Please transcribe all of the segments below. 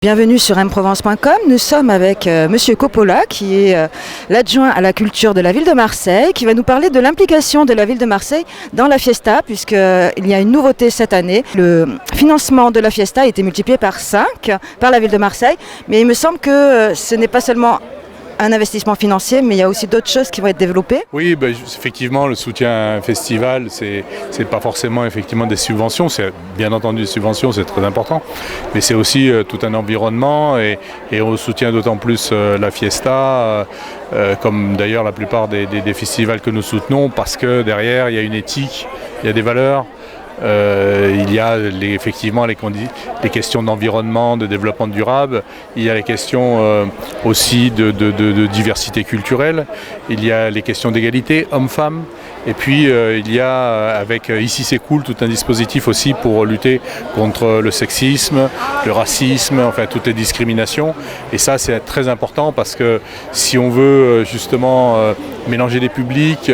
Bienvenue sur mprovence.com. Nous sommes avec Monsieur Coppola, qui est l'adjoint à la culture de la ville de Marseille, qui va nous parler de l'implication de la ville de Marseille dans la Fiesta, puisqu'il y a une nouveauté cette année. Le financement de la Fiesta a été multiplié par 5 par la ville de Marseille, mais il me semble que ce n'est pas seulement un investissement financier, mais il y a aussi d'autres choses qui vont être développées. Oui, effectivement, le soutien à un festival, c'est pas forcément effectivement des subventions. C'est bien entendu des subventions, c'est très important, mais c'est aussi tout un environnement et on soutient d'autant plus la Fiesta, comme d'ailleurs la plupart des festivals que nous soutenons, parce que derrière il y a une éthique, il y a des valeurs. Il y a effectivement les questions d'environnement, de développement durable, il y a les questions aussi de diversité culturelle, il y a les questions d'égalité hommes-femmes, et puis il y a avec Ici c'est cool tout un dispositif aussi pour lutter contre le sexisme, le racisme, enfin toutes les discriminations, et ça c'est très important parce que si on veut justement mélanger des publics,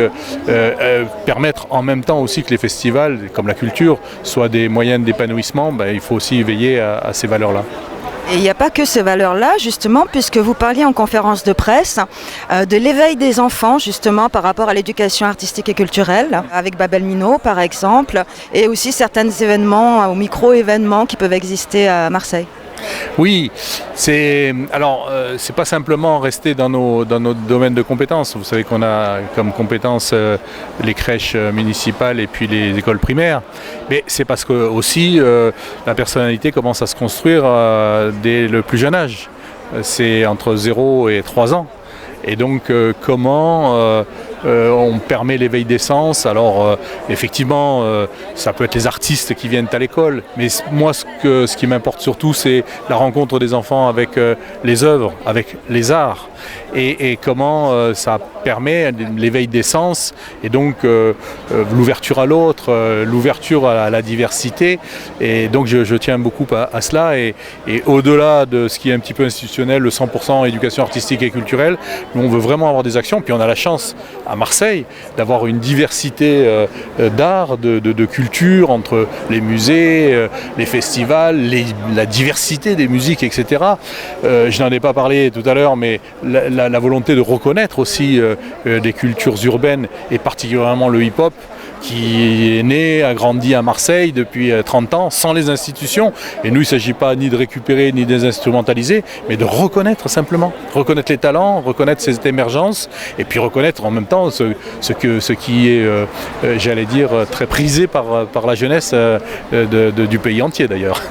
permettre en même temps aussi que les festivals, comme la culture, soient des moyens d'épanouissement, il faut aussi veiller à ces valeurs-là. Et il n'y a pas que ces valeurs-là, justement, puisque vous parliez en conférence de presse de l'éveil des enfants, justement, par rapport à l'éducation artistique et culturelle, avec Babel Minot, par exemple, et aussi certains événements ou micro-événements qui peuvent exister à Marseille. Oui, c'est pas simplement rester dans notre domaine de compétences. Vous savez qu'on a comme compétences les crèches municipales et puis les écoles primaires, mais c'est parce que aussi la personnalité commence à se construire dès le plus jeune âge. C'est entre 0 et 3 ans. Et donc comment on permet l'éveil des sens. Alors effectivement ça peut être les artistes qui viennent à l'école, mais moi ce qui m'importe surtout c'est la rencontre des enfants avec les œuvres, avec les arts, et comment ça permet l'éveil des sens, et donc l'ouverture à l'autre, l'ouverture à la diversité, et donc je tiens beaucoup à cela, et au-delà de ce qui est un petit peu institutionnel, le 100% éducation artistique et culturelle, nous on veut vraiment avoir des actions, puis on a la chance à Marseille d'avoir une diversité d'art, de culture, entre les musées, les festivals, la diversité des musiques, etc. Je n'en ai pas parlé tout à l'heure, mais la volonté de reconnaître aussi des cultures urbaines, et particulièrement le hip-hop, qui est né, a grandi à Marseille depuis 30 ans, sans les institutions. Et nous, il ne s'agit pas ni de récupérer, ni de désinstrumentaliser, mais de reconnaître simplement. Reconnaître les talents, reconnaître ces émergences, et puis reconnaître en même temps ce qui est, j'allais dire, très prisé par la jeunesse du pays entier d'ailleurs.